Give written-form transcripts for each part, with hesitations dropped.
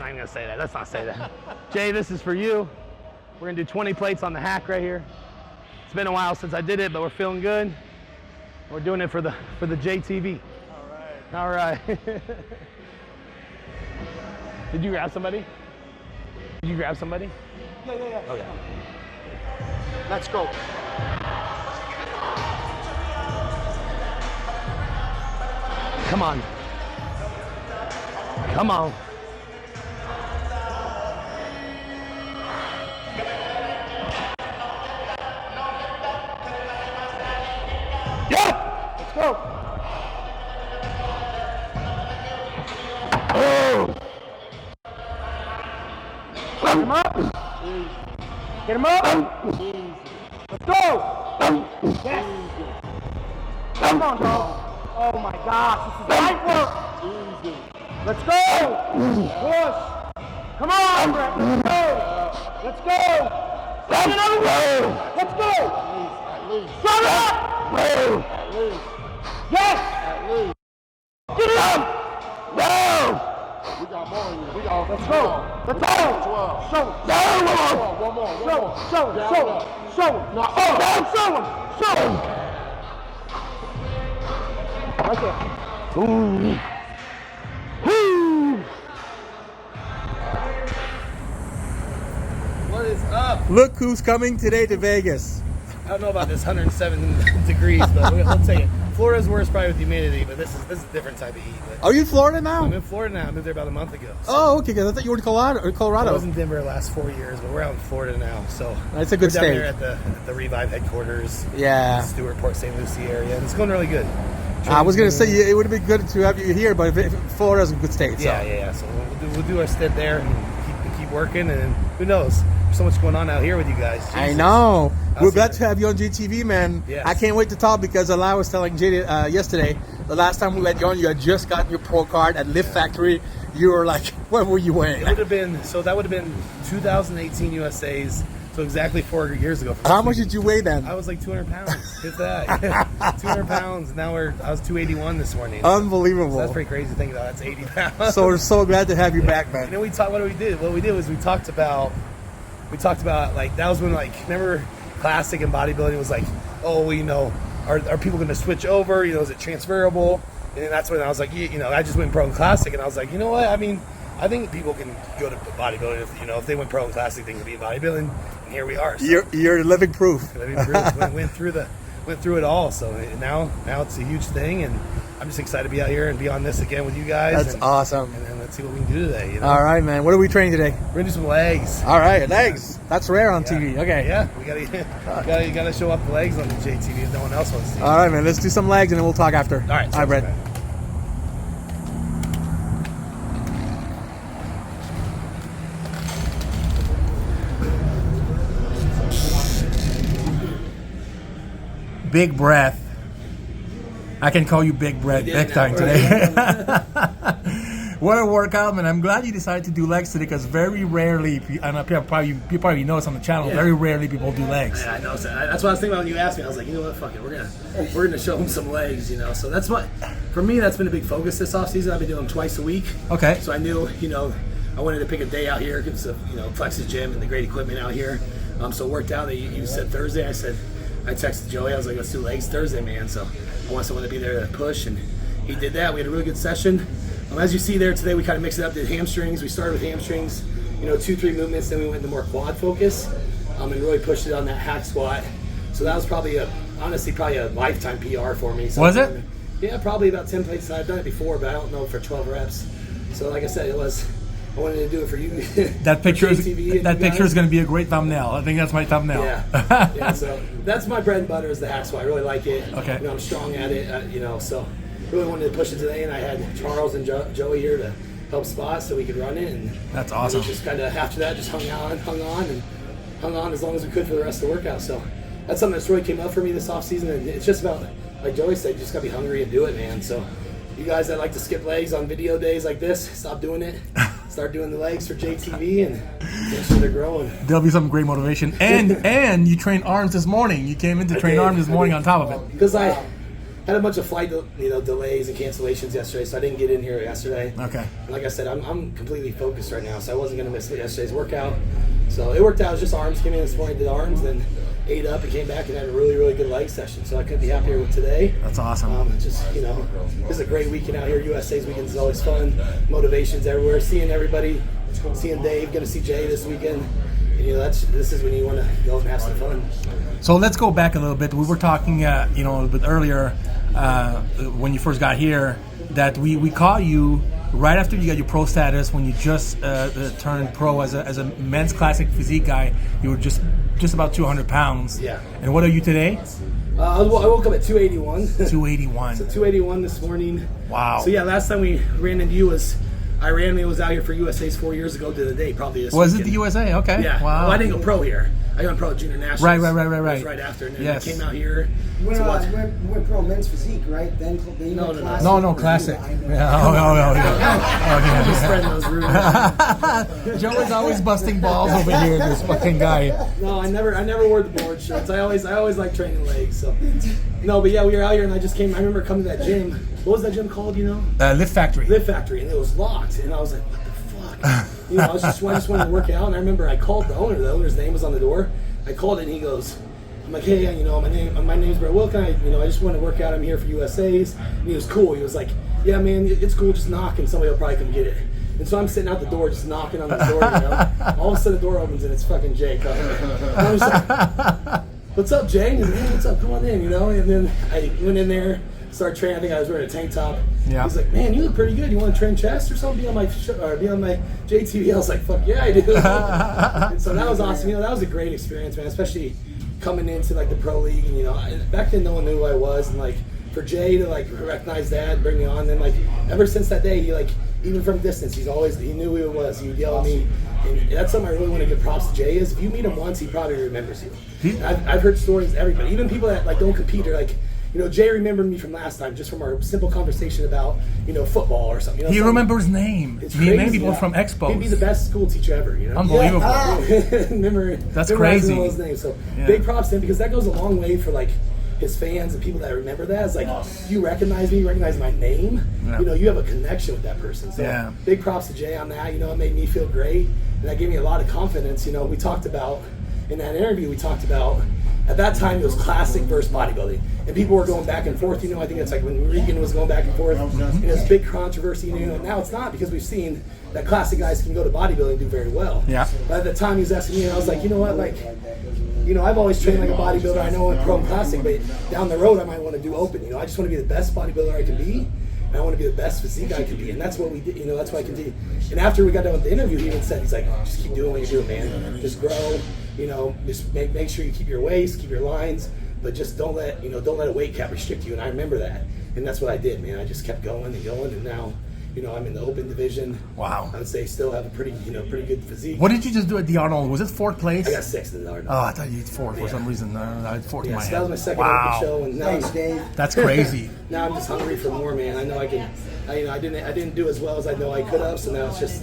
not even gonna say that. Let's not say that. Jay, this is for you. We're gonna do 20 plates on the hack right here. It's been a while since I did it, but we're feeling good. We're doing it for the JayTV. All right. Did you grab somebody? Did you grab somebody? Yeah. Okay. Let's go. Come on. Come on. Yeah! Let's go. Oh! Get him up. Easy. Get him up. Easy. Let's go. Yes. Come on, dog. Oh my gosh, this is light work. Easy. Let's go. Push. Come on, Brett. Let's go. Let's go. Send another one. Let's go. At least. Shut up. At least. Yes. At least. Get it up. No! We got more in you. We got. Let's go. Let's go. 12. Show him. One more. Show him. No. Oh, show him. Show him. Right there. Ooh. Woo. What is up? Look who's coming today to Vegas. I don't know about this 107 degrees, but we'll take it. Florida's worse probably with humidity, but this is a different type of heat. But Are you in Florida now? I'm in Florida now. I moved there about a month ago. So Oh, okay. Because I thought you were in Colorado. I was in Denver the last 4 years, but we're out in Florida now. So That's a good we're down state. there at the Revive headquarters. Yeah. Stewart, Port St. Lucie area, and it's going really good. I was going to say it would have been good to have you here, but if Florida's a good state. So. Yeah. So we'll do our stint there and keep working, and who knows? There's so much going on out here with you guys. Jesus. I know. We're glad it. to have you on JayTV, man. Yes. I can't wait to talk because I was telling Jay yesterday, the last time we had you on, you had just gotten your pro card at Lift Factory. You were like, what were you wearing? That would have been 2018 USA's. So exactly 4 years ago. How much did you weigh then? I was like 200 pounds. Hit that. 200 pounds. Now I was 281 this morning. Unbelievable. So that's pretty crazy to think about. That's 80 pounds. So we're so glad to have you back, man. And then we talked. What we did was we talked about like that was when remember classic and bodybuilding was like, oh, are people going to switch over? Is it transferable? And then that's when I was like, I just went pro and classic, and I was like, you know what? I mean, I think people can go to bodybuilding if they went pro and classic, they can be in bodybuilding, and here we are. So You're living proof. went through it all. So now it's a huge thing, and I'm just excited to be out here and be on this again with you guys. That's awesome. And then let's see what we can do today. All right, man. What are we training today? We're gonna do some legs. All right, legs. That's rare on TV. Okay. Yeah, we gotta show up the legs on the JayTV if no one else wants to. All right, man. Let's do some legs and then we'll talk after. All right. All right, Brett. Big breath. I can call you Big Breath big time today. What a workout, man. I'm glad you decided to do legs today because very rarely, and you probably know it's on the channel, very rarely people do legs. Yeah, I know. So that's what I was thinking about when you asked me. I was like, you know what, fuck it. We're gonna show them some legs, So that's for me, that's been a big focus this offseason. I've been doing them twice a week. Okay. So I knew, I wanted to pick a day out here because of, Flex's gym and the great equipment out here. So it worked out. You said Thursday. I texted Joey. I was like, let's do legs Thursday, man. So I want someone to be there to push, and he did that. We had a really good session. As you see there today, we kind of mixed it up. Did hamstrings. We started with hamstrings, 2-3 movements. Then we went into more quad focus, and really pushed it on that hack squat. So that was probably a lifetime PR for me. So was it? Yeah, probably about 10 plates. I've done it before, but I don't know for 12 reps. So like I said, I wanted to do it for you. That picture is going to be a great thumbnail. I think that's my thumbnail. Yeah. So that's my bread and butter is the hack squat. I really like it. Okay. I'm strong at it. So really wanted to push it today, and I had Charles and Joey here to help spot so we could run it. And that's awesome. We just kind of after that just hung on as long as we could for the rest of the workout. So that's something that's really came up for me this off season, and it's just about, like Joey said, you just gotta be hungry and do it, man. So you guys that like to skip legs on video days like this, stop doing it. Start doing the legs for JayTV, and make sure they're growing. There'll be some great motivation. And you trained arms this morning. You came in to train arms this morning on top of it. Because had a bunch of flight delays and cancellations yesterday, so I didn't get in here yesterday. Okay. And like I said, I'm completely focused right now, so I wasn't going to miss yesterday's workout. So it worked out. It was just arms. Came in this morning, did arms, then ate up and came back and had a really, really good leg session. So I couldn't be happier with today. That's awesome. Just, this is a great weekend out here. USA's weekend is always fun. Motivations everywhere. Seeing everybody, seeing Dave, going to see Jay this weekend. And, this is when you want to go and have some fun. So let's go back a little bit. We were talking, a little bit earlier when you first got here that we caught you right after you got your pro status when you just turned pro as a men's classic physique guy. You were just about 200 pounds. Yeah. And what are you today? I woke up at 281. 281. So 281 this morning. Wow. So yeah, last time we ran into you was out here for USA's 4 years ago to the day, probably this Was weekend. it the USA? Okay. Yeah. Wow. Well, I didn't go pro here. I went pro at Junior Nationals. Right. It was right after. And then I came out here. You went pro men's physique, right? Then you went classic. No, classic. I know. Yeah. Just spreading those rumors. Joe is always busting balls over here, this fucking guy. No, I never wore the board shirts. I always like training legs. So no, but yeah, we were out here and I remember coming to that gym. What was that gym called, Lift Factory. Lift Factory, and it was locked. And I was like, what the fuck? I just wanted to work out. And I remember I called the owner. The owner's name was on the door. I called it and he goes, I'm like, hey, my name's Brett Wilkin. I just want to work out. I'm here for USA's. And he was cool. He was like, yeah, man, it's cool. Just knock and somebody will probably come get it. And so I'm sitting out the door, just knocking on the door. All of a sudden the door opens and it's fucking Jay coming. And I was like, what's up, Jay? And he's like, hey, what's up? Come on in, And then I went in there, started training. I think I was wearing a tank top. Yeah. He's like, man, you look pretty good. You want to train chest or something? Be on my JayTV. I was like, fuck yeah, I do. And so that was awesome. That was a great experience, man. Especially coming into like the pro league, and back then no one knew who I was, and like for Jay to like recognize that, and bring me on, then like ever since that day, he like even from distance, he knew who it was. He would yell at me, and that's something I really want to give props to Jay is if you meet him once, he probably remembers you. I've heard stories, everybody, even people that like don't compete are like. Jay remembered me from last time, just from our simple conversation about, football or something. He remembers name. It's He crazy. people from Expos. He'd be the best school teacher ever, Unbelievable. That's crazy. All his names. So big props to him because that goes a long way for like his fans and people that remember that. It's like you recognize me, you recognize my name. Yeah. You have a connection with that person. So big props to Jay on that. It made me feel great, and that gave me a lot of confidence. We talked about in that interview. At that time, it was classic versus bodybuilding. And people were going back and forth. I think it's like when Regan was going back and forth. And it was big controversy. Now it's not because we've seen that classic guys can go to bodybuilding and do very well. Yeah. But at the time, he was asking me, and I was like, you know what? Like, I've always trained like a bodybuilder. I know I'm pro and classic, but down the road, I might want to do open. I just want to be the best bodybuilder I can be. And I want to be the best physique I can be. And that's what we did. That's what I can do. And after we got done with the interview, he even said, he's like, just keep doing what you're doing, man. Just grow. Just make sure you keep your waist, keep your lines, but just don't let a weight cap restrict you. And I remember that, and that's what I did, man. I just kept going and going, and now, I'm in the open division. Wow. I would say still have a pretty good physique. What did you just do at the Arnold? Was it fourth place? I got sixth in the Arnold. Oh, I thought you did fourth for some reason. I had fourth in my So head. that was my second open show, and now Thanks, Dave. That's crazy. now I'm just hungry for more, man. I know I can. I didn't do as well as I know I could have, so now it's just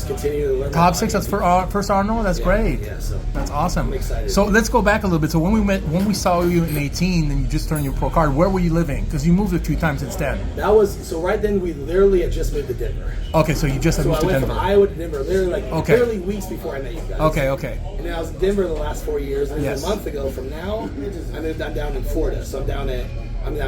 continue to learn. Top 6, that's for first Arnold. That's great. Yeah, so that's awesome. I'm excited. So let's go back a little bit. So when we saw you in 18 and you just turned your pro card, where were you living? Because you moved a few times instead. That was right then. We literally had just moved to Denver. Okay, so you just had moved to Denver. I went from Iowa to Denver, literally weeks before I met you guys. Okay. And then I was in Denver the last 4 years, and then a month ago from now, I'm down in Florida. So I'm down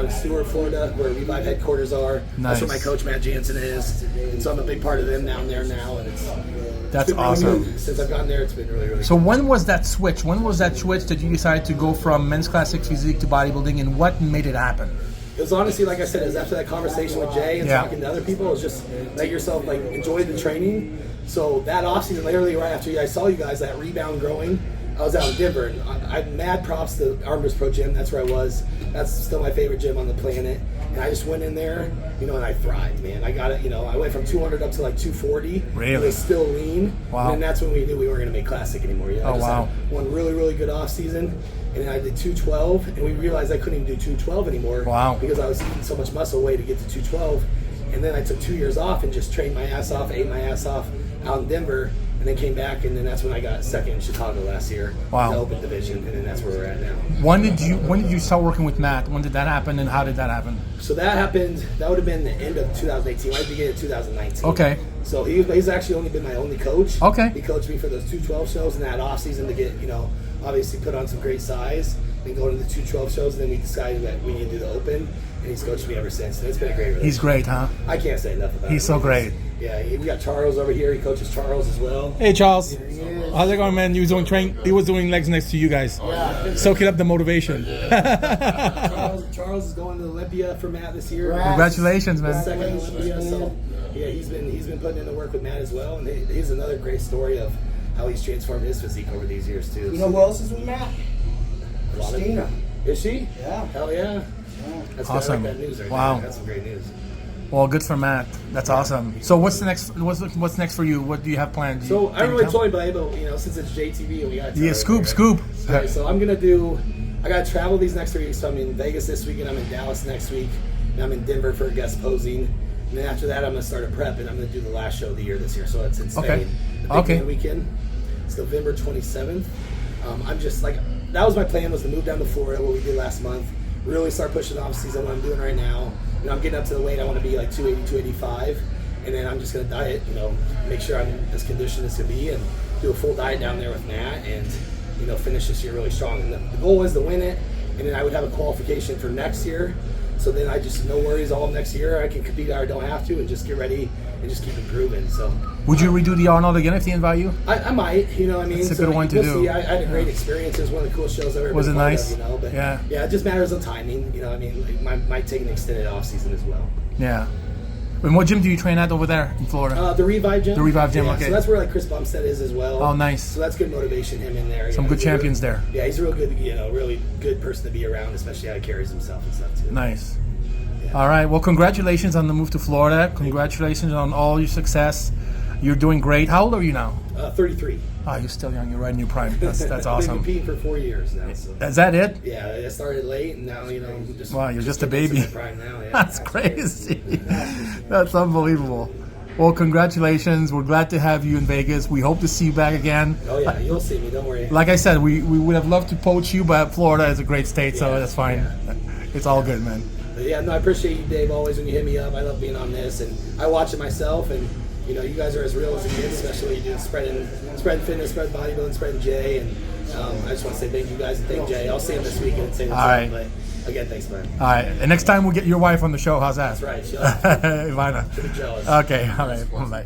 in Stewart, Florida, where Revive headquarters are. Nice. That's where my coach Matt Jansen is, and so I'm a big part of them down there now, and that's awesome. Since I've gotten there, it's been really, really So when was that switch? When was that switch that you decided to go from men's classic physique to bodybuilding, and what made it happen? It was honestly, like I said, it was after that conversation with Jay and talking to other people. It was just let yourself enjoy the training. So that offseason, literally right after I saw you guys, that rebound growing, I was out in Denver, and I mad props to Armor's Pro Gym. That's where I was. That's still my favorite gym on the planet. And I just went in there, and I thrived, man. I got it, I went from 200 up to 240. Really? It was still lean. Wow. And that's when we knew we weren't going to make classic anymore. I just had one really, really good off season. And then I did 212, and we realized I couldn't even do 212 anymore. Wow. Because I was eating so much muscle weight to get to 212. And then I took 2 years off and just trained my ass off, ate my ass off out in Denver. And then came back, and then that's when I got second in Chicago last year. Wow. In the open division, and then that's where we're at now. When did you start working with Matt? When did that happen, and how did that happen? So that happened. That would have been the end of 2018, right at the beginning of 2019. Okay. So he's actually only been my only coach. Okay. He coached me for those 212 shows in that off season to get, obviously put on some great size and go to the 212 shows. And then we decided that we need to do the open, and he's coached me ever since. And it's been a great relationship. He's great, huh? I can't say enough about him. He's so great. Yeah, we got Charles over here. He coaches Charles as well. Hey Charles, how's it going, man? He was doing legs next to you guys. Yeah. Soaking up the motivation. Charles is going to Olympia for Matt this year. Congratulations, man. Second Olympia, so yeah, he's been putting in the work with Matt as well, and he's another great story of how he's transformed his physique over these years too. You know who else is with Matt? Christina. Is she? Yeah. Hell yeah. That's Awesome. Good. I like that news right Wow. there. That's some great news. Well, good for Matt. That's awesome. So what's next for you? What do you have planned? So I haven't really told anybody, but since it's JayTV and we got scoop. Okay, so I got to travel these next 3 weeks. So I'm in Vegas this week, and I'm in Dallas next week, and I'm in Denver for a guest posing. And then after that, I'm going to start a prep, and I'm going to do the last show of the year this year. So it's in Spain. Okay. The big man weekend. It's November 27th. I'm just like, that was my plan, was to move down to Florida, what we did last month. Really start pushing off season, what I'm doing right now. I'm getting up to the weight I want to be like 280, 285. And then I'm just going to diet, make sure I'm as conditioned as can be and do a full diet down there with Matt and, finish this year really strong. And the goal is to win it. And then I would have a qualification for next year. So then I just, no worries, all next year. I can compete or I don't have to and just get ready and just keep improving. So, would you redo the Arnold again if they invite you? I might, what I mean? It's a good one to do. See, I had a great experience. It was one of the coolest shows I've ever been Was it part nice? of, But yeah, it just matters of timing. Might take an extended off season as well. Yeah. And what gym do you train at over there in Florida? The Revive Gym. The Revive Gym, yeah, okay. So that's where Chris Bumstead is as well. Oh, nice. So that's good motivation, him in there. Some good champions there. Yeah, he's a real good, really good person to be around, especially how he carries himself and stuff too. Nice. Yeah. All right. Well, congratulations on the move to Florida. Congratulations on all your success. You're doing great. How old are you now? 33. Oh, you're still young. You're right in your prime. That's awesome. I've been competing for 4 years now. So. Is that it? Yeah, I started late, and now just wow, you're just a baby. Prime now, yeah. That's crazy. That's unbelievable. Well, congratulations. We're glad to have you in Vegas. We hope to see you back again. Oh yeah, you'll see me. Don't worry. Like I said, we would have loved to poach you, but Florida is a great state, so that's fine. Yeah. It's all good, man. But yeah, no, I appreciate you, Dave. Always when you hit me up, I love being on this, and I watch it myself, and. You guys are as real as it gets, especially when you're doing spreading fitness, spreading bodybuilding, spreading Jay. And I just want to say thank you guys and thank Jay. I'll see him this weekend and say the same. But again, thanks, man. All right. And next time we'll get your wife on the show. How's that? That's right. Ivana. She'll be jealous. Okay. All right. Bye.